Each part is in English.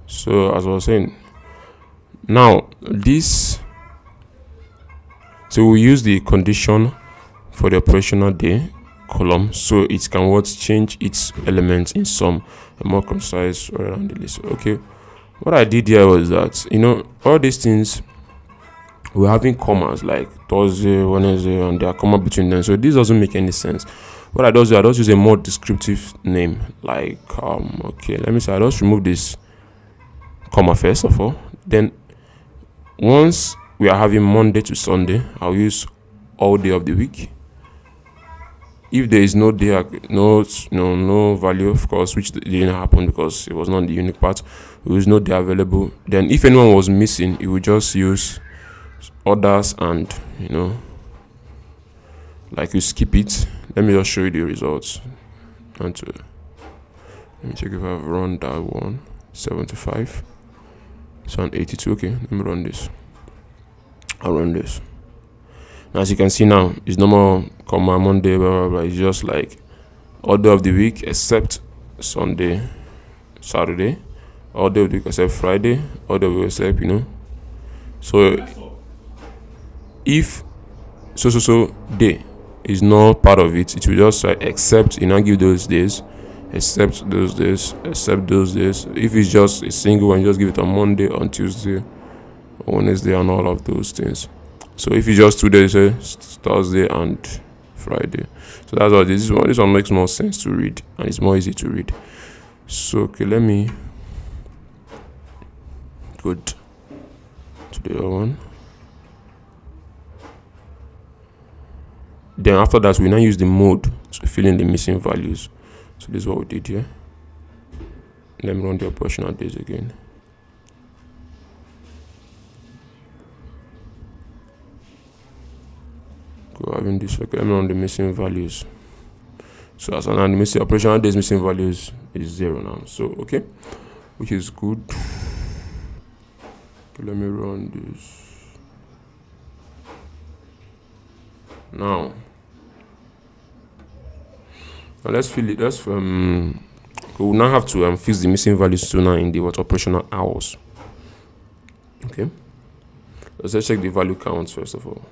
So as I was saying, now this, so we use the condition for the operational day column, so it can what change its elements in some more concise around the list. Okay, what I did here was that, all these things we're having commas like Thursday, Wednesday, and there are comma between them, so this doesn't make any sense. What I do is I just use a more descriptive name, like okay, let me say I just remove this comma first of all. Then once we are having Monday to Sunday, I'll use all day of the week. If there is no day, no value, of course, which didn't happen because it was not the unique part, there is no day available. Then if anyone was missing, you would just use others, and like you skip it. Let me just show you the results. And let me check if I've run that one. 75. So an 82. Okay, let me run this. I'll run this. Now, as you can see now, it's no more comma Monday, blah blah blah. It's just like all day of the week except Sunday, Saturday, all day of the week except Friday, all day of the week except So if so day is not part of it, it will just say except, give those days, except those days, except those days. If it's just a single one, just give it on Monday, on Tuesday, on Wednesday, and all of those things. So if it's just 2 days, say Thursday and Friday. So that's all. This one makes more sense to read, and it's more easy to read. So okay, let me go to the other one. Then after that, we now use the mode to fill in the missing values. So this is what we did here. Let me run the operational days again. Go having this. Okay, let me run the missing values. So as an the missing operational days missing values is 0 now. So okay, which is good. Okay, let me run this. Now let's fill it. We will now have to fix the missing values to now in the operational hours. Okay, let's check the value counts first of all.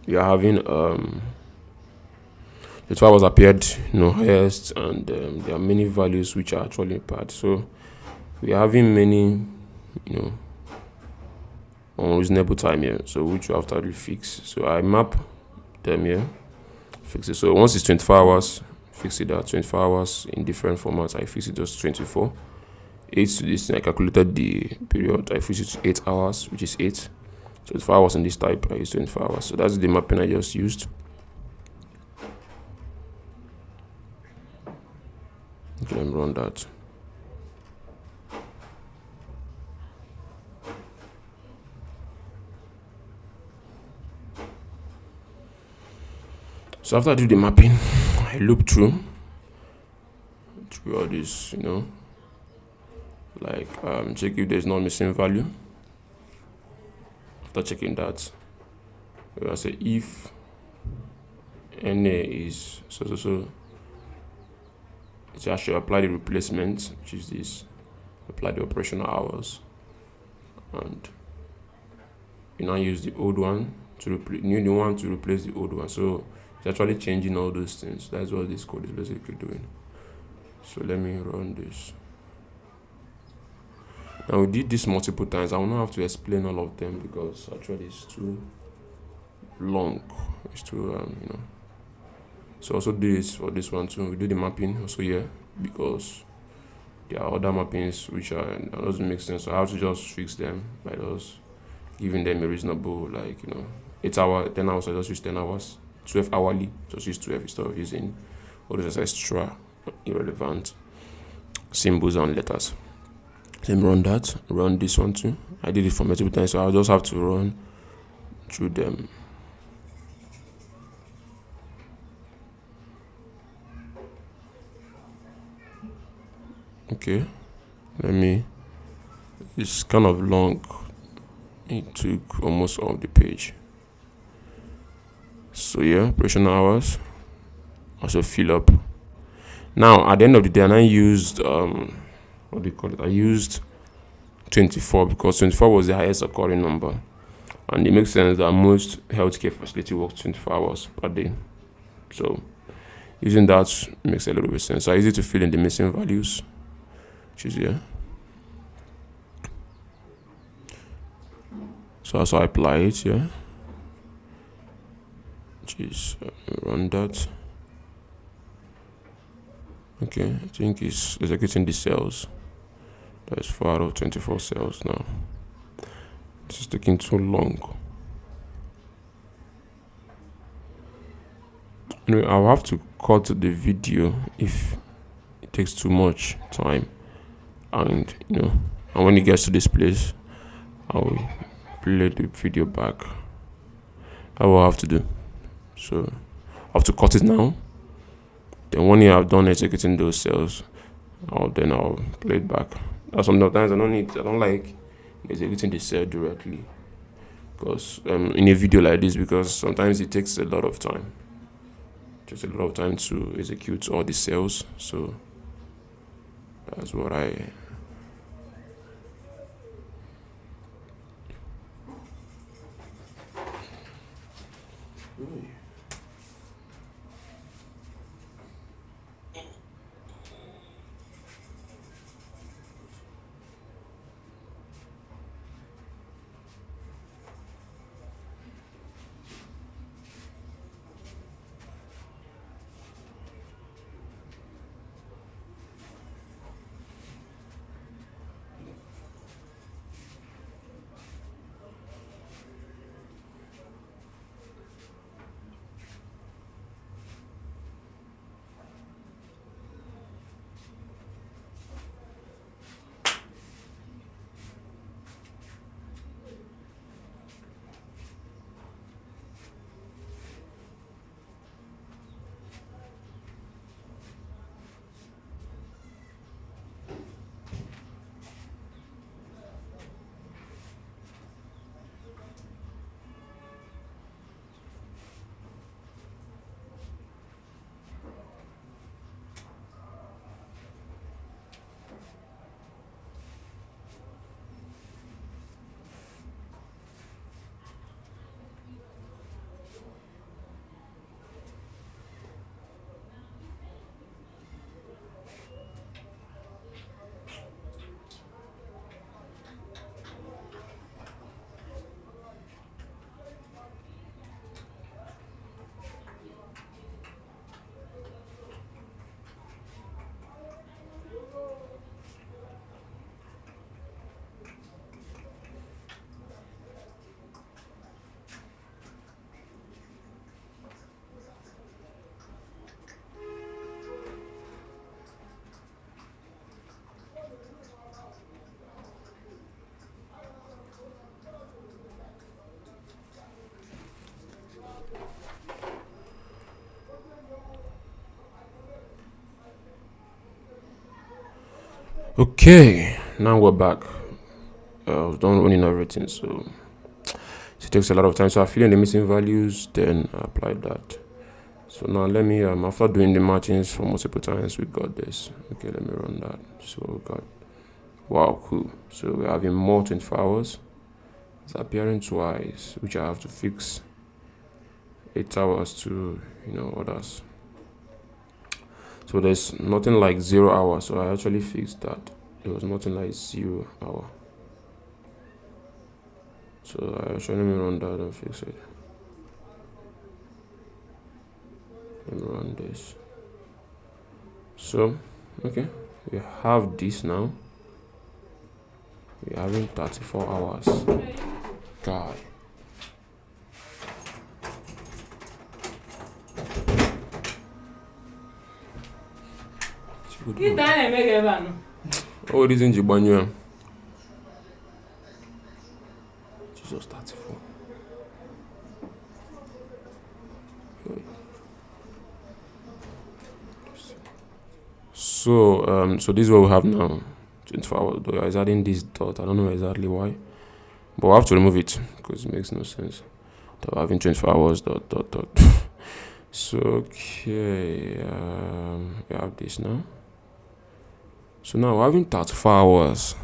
We are having the 12 hours appeared highest, and there are many values which are actually part. So we are having many unreasonable time here, so which you have to really fix. So I map them here, fix it. So once it's 24 hours, fix it at 24 hours in different formats. I fix it just 24. 8 to this thing, I calculated the period. I fix it to 8 hours, which is 8. 24 hours in this type, I use 24 hours. So that's the mapping I just used. Okay, let me run that. So after I do the mapping, I loop through all this, like check if there's no missing value. After checking that, I say if NA is so I should apply the replacement, which is this, apply the operational hours, and you now use the old one to replace new one to replace the old one. So it's actually changing all those things. That's what this code is basically doing. So let me run this. Now we did this multiple times. I will not have to explain all of them because actually it's too long. It's too So also do this for this one too. We do the mapping also here because there are other mappings which doesn't make sense. So I have to just fix them by just giving them a reasonable 8 hours, 10 hours. I just use 10 hours. 12 hourly, just use 12 instead of using all those extra irrelevant symbols and letters. Let me run that. Run this one too. I did it for multiple times, so I'll just have to run through them. Okay, it's kind of long. It took almost all of the page. So yeah, operational hours, also fill up. Now at the end of the day, I used what do you call it? I used 24 because 24 was the highest occurring number, and it makes sense that most healthcare facility works 24 hours per day. So using that makes a little bit of sense. So I use it to fill in the missing values, which is here. So as I apply it here, which is run that. Okay, I think it's executing the cells. That's 4 out of 24 cells now. This is taking too long. Anyway, I'll have to cut the video if it takes too much time. And and when it gets to this place, I'll play the video back. That's what I have to do. So I have to cut it now. Then when I've done executing those cells, I'll play it back. Sometimes I don't like executing the cell directly, because in a video like this, because sometimes it takes a lot of time. Just a lot of time to execute all the cells. So that's what I. Okay, now we're back. I've done running everything, so it takes a lot of time. So I fill in the missing values, then I apply that. So now let me after doing the matchings for multiple times, we got this. Okay, let me run that. So we got, wow, cool. So we're having more 24 hours. It's appearing twice, which I have to fix 8 hours to others. So there's nothing like 0 hours. So I actually fixed that. There was nothing like 0 hour. So I actually let me run that and fix it. Let me run this. So okay, we have this now. We're having 34 hours. God. Oh, this is Jibanya. Jesus, 34. So this is what we have now. 24 hours. Though I was adding this dot. I don't know exactly why, but we have to remove it because it makes no sense. So having 24 hours dot. So okay, we have this now. So now we're having 34 hours.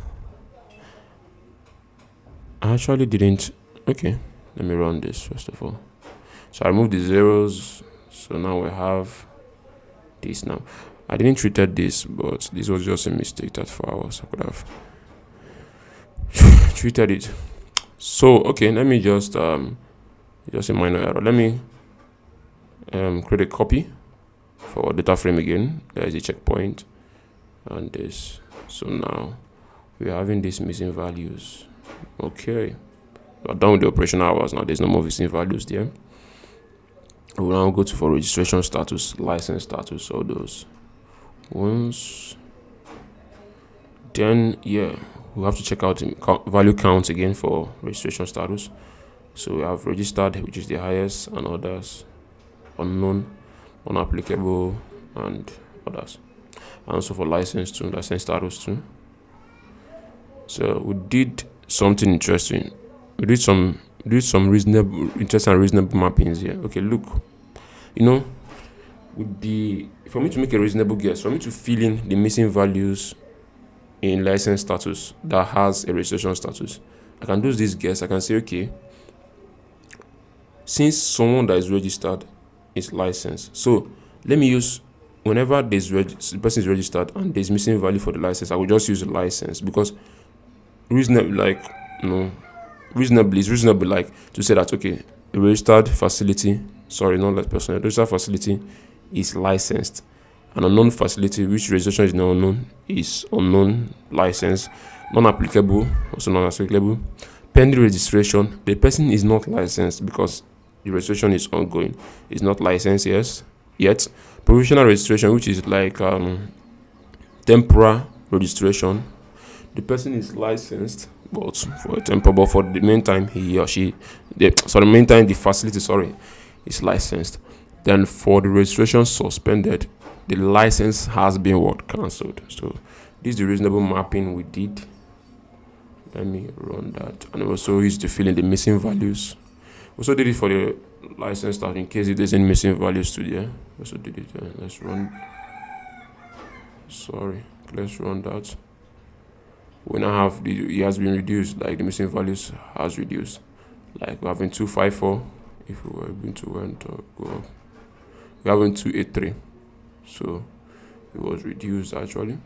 I actually didn't. Okay, let me run this first of all. So I removed the zeros. So now we have this now. I didn't treated this, but this was just a mistake. 34 hours. I could have treated it. So okay, let me just a minor error. Let me create a copy for data frame again. There is a checkpoint and this. So now we're having these missing values. Okay, we're done with the operational hours now. There's no more missing values there. We'll now go to for registration status, license status, all those ones. Then yeah, we have to check out value counts again for registration status. So we have registered, which is the highest, and others unknown, unapplicable, and others. And also for license too, license status too. So we did something interesting. We did some reasonable, interesting and reasonable mappings here. Okay, look, with the for me to make a reasonable guess, for me to fill in the missing values in license status that has a registration status, I can do this guess. I can say, okay, since someone that is registered is licensed, so let me use whenever the person is registered and there's missing value for the license, I will just use the license because reasonably like to say that okay, a registered facility, not like personal, registered facility is licensed. An unknown facility which registration is not unknown is unknown, license, non-applicable, also non-applicable. Pending registration, the person is not licensed because the registration is ongoing. It's not licensed yet. Provisional registration, which is like temporary registration, the person is licensed, but for the meantime, the facility is licensed. Then for the registration suspended, the license has been cancelled. So this is the reasonable mapping we did. Let me run that, and also used to fill in the missing values. Also did it for the license stuff in case there's any missing values to there. Also did it. Let's run that. We now have it has been reduced, like the missing values has reduced. Like we're having 254 if we were able to go up. We're having 283. So it was reduced actually.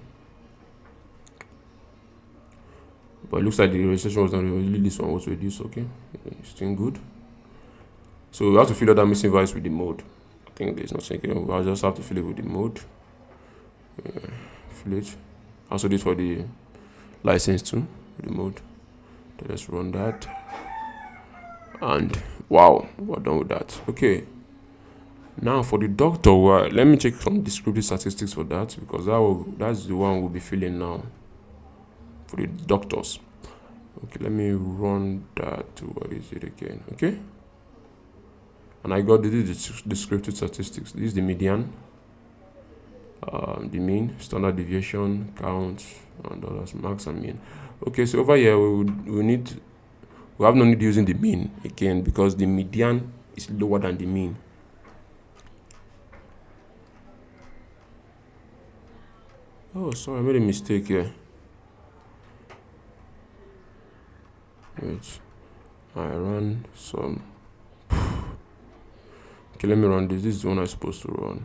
But it looks like the registration was not really, this one was reduced, okay. It's still good. So we have to fill out that missing values with the mode. I think there's nothing, we'll just have to fill it with the mode. Fill it. Also this for the license too, with the mode. So let's run that. And wow, we're done with that. Okay. Now for the doctor, let me check some descriptive statistics for that because that's the one we'll be filling now. For the doctors. Okay, let me run that. What is it again? Okay. And I got the descriptive statistics. This is the median, the mean, standard deviation, count, and others, max and mean. Okay, so over here we have no need using the mean again because the median is lower than the mean. Oh, sorry, I made a mistake here. Wait, I ran some. Okay, let me run this. This is the one I'm supposed to run.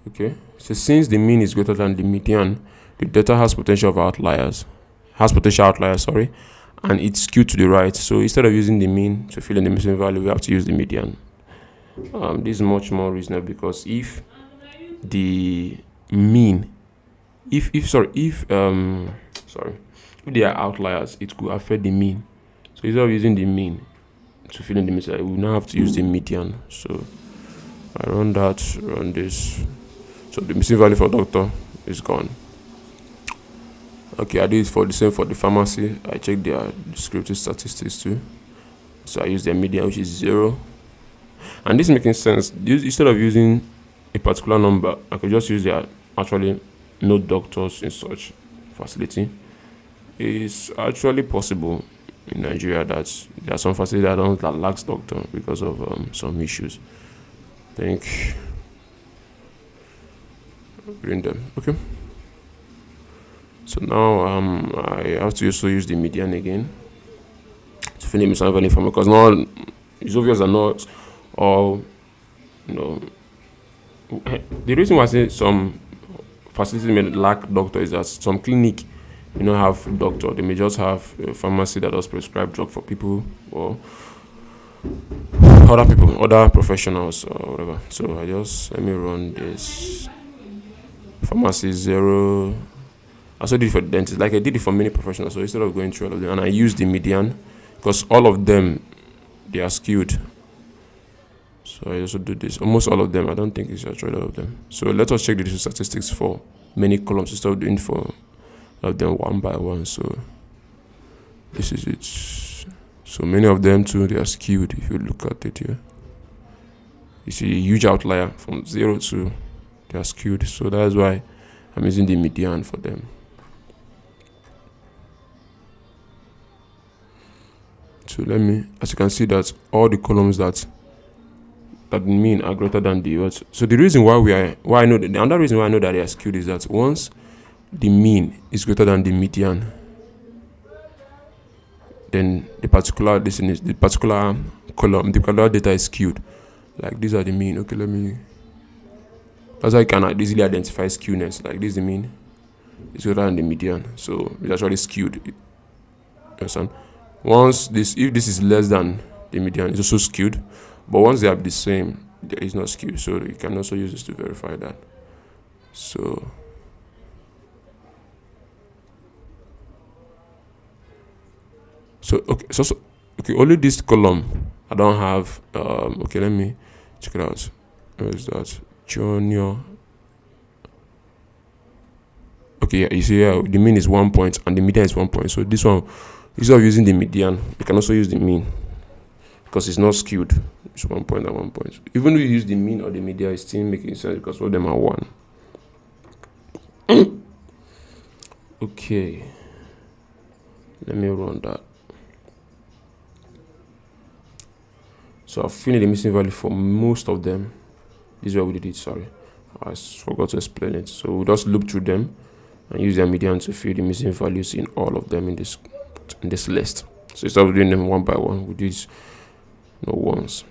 Okay, so since the mean is greater than the median, the data has potential outliers, and it's skewed to the right. So instead of using the mean to fill in the missing value, we have to use the median. This is much more reasonable because if the mean, if they are outliers, it could affect the mean. So instead of using the mean to fill in the missing, we now have to use the median. So I run this. So the missing value for doctor is gone. Okay, I did it for the same for the pharmacy. I checked their descriptive statistics too. So I use their median, which is 0. And this is making sense. Instead of using a particular number, I could just use their actually no doctors in such facility. It's actually possible in Nigeria that there are some facilities that lacks doctor because of some issues. think bring them. Okay, so now I have to also use the median again to fill in the missing value information, because now it's obvious that not all, you know, the reason why I say some facilities may lack doctor is that some clinic may not have doctor. They may just have a pharmacy that does prescribe drug for people or other people, other professionals or whatever. So I just let me run this pharmacy 0. I also did it for the dentist, like I did it for many professionals. So instead of going through all of them, and I use the median because all of them they are skewed. So I also do this. Almost all of them. I don't think it's actually all of them. So let us check the statistics for many columns instead of doing for all of them one by one. So this is it. So many of them too, they are skewed. If you look at it here, you see a huge outlier from 0 to they are skewed. So that's why I'm using the median for them. So let me, as you can see, that all the columns that mean are greater than the odds. So the reason why I know that, the other reason why I know that they are skewed is that once the mean is greater than the median, then the particular column, the particular data is skewed. Like these are the mean. Okay, that's how you can easily identify skewness. Like this is the mean, it's greater than the median, so it's actually skewed. You understand? If this is less than the median, it's also skewed. But once they are the same, there is not skewed. So you can also use this to verify that. So okay, only this column I don't have. Okay, let me check it out. Where is that? Junior. Okay, yeah, you see here, the mean is 1 point and the median is 1 point. So this one, instead of using the median, you can also use the mean because it's not skewed. It's 1 point and 1 point. Even if you use the mean or the median, it's still making sense because all of them are 1. Okay, let me run that. So I've filled in the missing value for most of them. This is where we did it. Sorry, I forgot to explain it. So we just loop through them and use their median to fill the missing values in all of them in this list. So instead of doing them one by one, we do it once.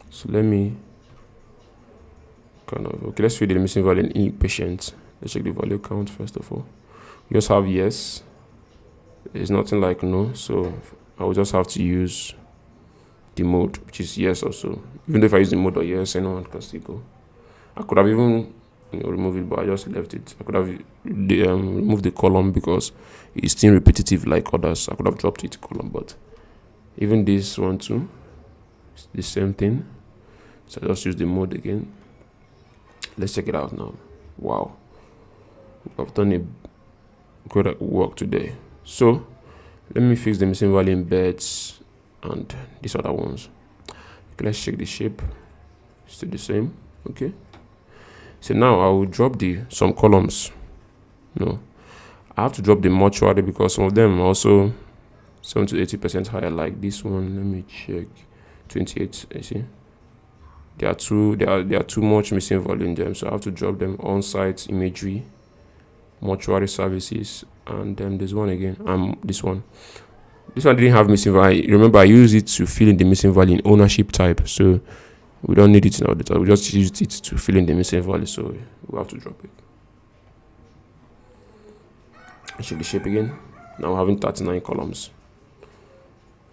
So let me let's fill the missing value in each patient. Let's check the value count first of all. We just have yes. There's nothing like no, so I will just have to use the mode, which is yes also. Even though if I use the mode or yes, anyone can still go. I could have even removed it, but I just left it. I could have removed the column because it's still repetitive like others. I could have dropped it column, but even this one too, it's the same thing. So I just use the mode again. Let's check it out now. Wow, I've done a good work today. So let me fix the missing value in beds and these other ones. Okay, let's check the shape. Still the same. Okay, so now I will drop some columns. I have to drop the mortuary because some of them are also 70 to 80% higher, like this one. Let me check. 28. I see there are too much missing value in them, so I have to drop them. On-site imagery, mortuary services, and then there's one again. This one didn't have missing value. Remember, I used it to fill in the missing value in ownership type, so we don't need it in our data. We just used it to fill in the missing value, so we have to drop it. Check the shape again. Now we're having 39 columns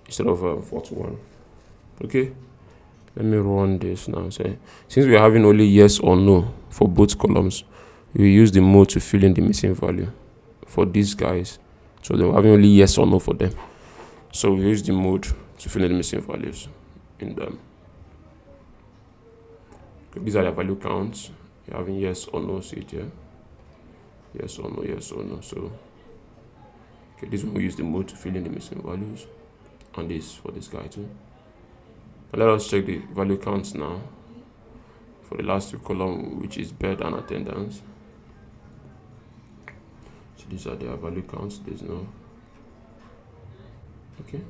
instead of 41. Okay, let me run this now. Say, since we are having only yes or no for both columns, we use the mode to fill in the missing value for these guys. So they're having only yes or no for them. So we use the mode to fill in the missing values in them. Okay, these are the value counts. You're having yes or no, see it here. Yes or no, yes or no. So okay, this one we use the mode to fill in the missing values, and this for this guy too. And let us check the value counts now for the last two columns, which is bed and attendance. So these are their value counts. There's no. Okay.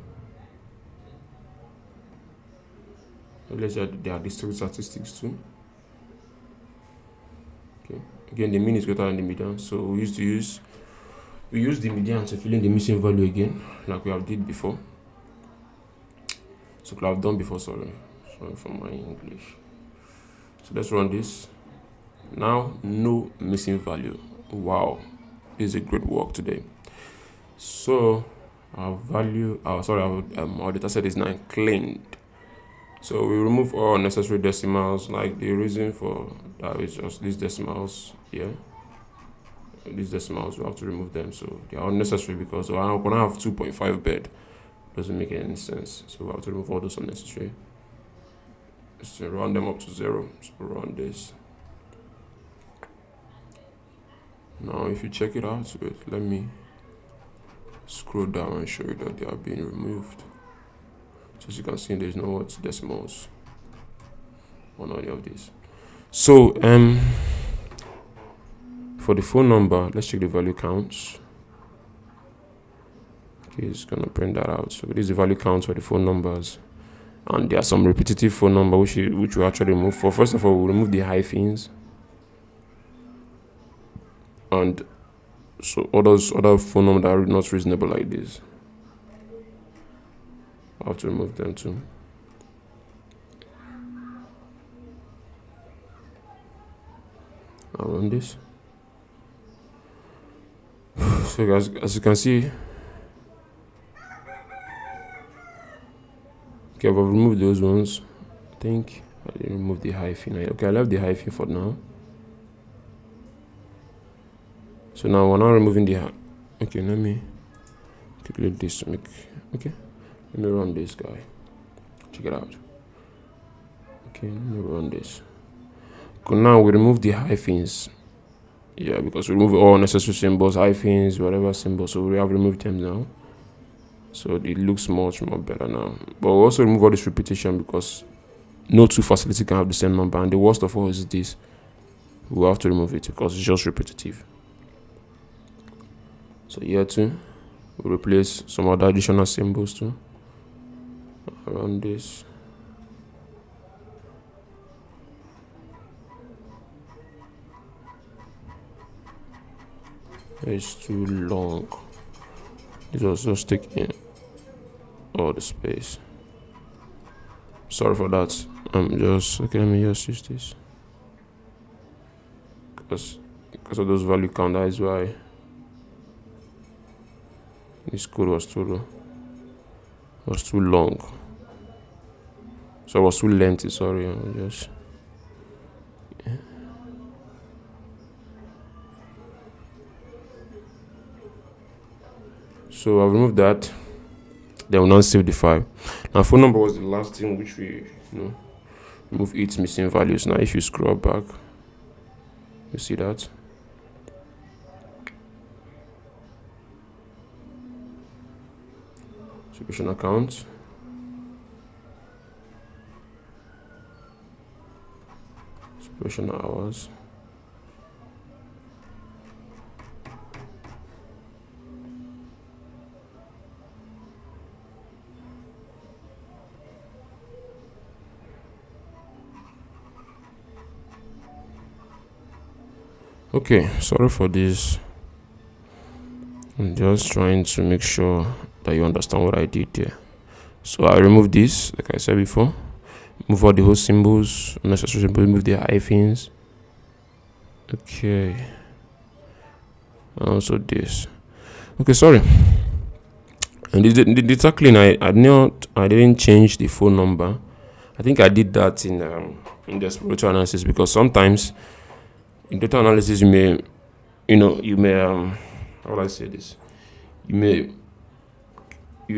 Let's say there are district statistics too. Okay. Again, the mean is greater than the median, so we use the median to fill in the missing value again, like we have did before. So we have done before. Sorry for my English. So let's run this. Now, no missing value. Wow, this is a great work today. So our data set is now cleaned. So we remove all unnecessary decimals. Like the reason for that is just these decimals here. These decimals, we have to remove them. So they are unnecessary because I'm gonna have 2.5 bed. Doesn't make any sense. So we have to remove all those unnecessary. So round them up to 0. So run this. Now if you check it out, let me scroll down and show you that they are being removed. So as you can see, there's no decimals on any of these. So for the phone number, let's check the value counts. Okay, it's gonna print that out. So this is the value counts for the phone numbers, and there are some repetitive phone number which we actually remove. First of all, we'll remove the hyphens, and so other phone numbers that are not reasonable like this, I have to remove them too. I'll run this. So guys, as you can see, okay, I've removed those ones. I think I didn't remove the hyphen. Okay, I left the hyphen for now. So now we're now removing the okay, let me calculate this to make okay. Let me run this guy. Check it out. Okay, let me run this. Okay, now we remove the hyphens. Yeah, because we remove all unnecessary symbols, hyphens, whatever symbols. So we have removed them now. So it looks much more better now. But we also remove all this repetition because no two facility can have the same number. And the worst of all is this. We have to remove it because it's just repetitive. So here too, we replace some other additional symbols too around this. It's too long. This was just taking all the space. Sorry for that. Okay, let me just use this because of those value count. That is why this code was too low. Was too long. So it was too lengthy. Sorry, just. So I've removed that. Then we'll now save the file. Now phone number was the last thing which we remove its missing values. Now if you scroll back, you see that. Subscription account. Subscription hours. Okay, sorry for this. I'm just trying to make sure that you understand what I did there. So I removed this, like I said before. Move all the whole symbols, unnecessary symbols, move the hyphens. Okay. And also this. Okay, sorry. And the data clean, I didn't change the phone number. I think I did that in the exploratory analysis because sometimes in data analysis you may how will I say this? You may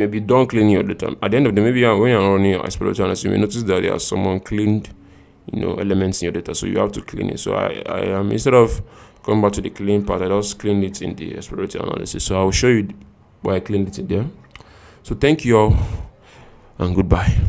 be done cleaning your data. At the end of the day, maybe when you're running your exploratory analysis, you may notice that there are someone cleaned, elements in your data, so you have to clean it. So I am instead of coming back to the clean part, I just cleaned it in the exploratory analysis. So I will show you why I cleaned it in there. So thank you all and goodbye.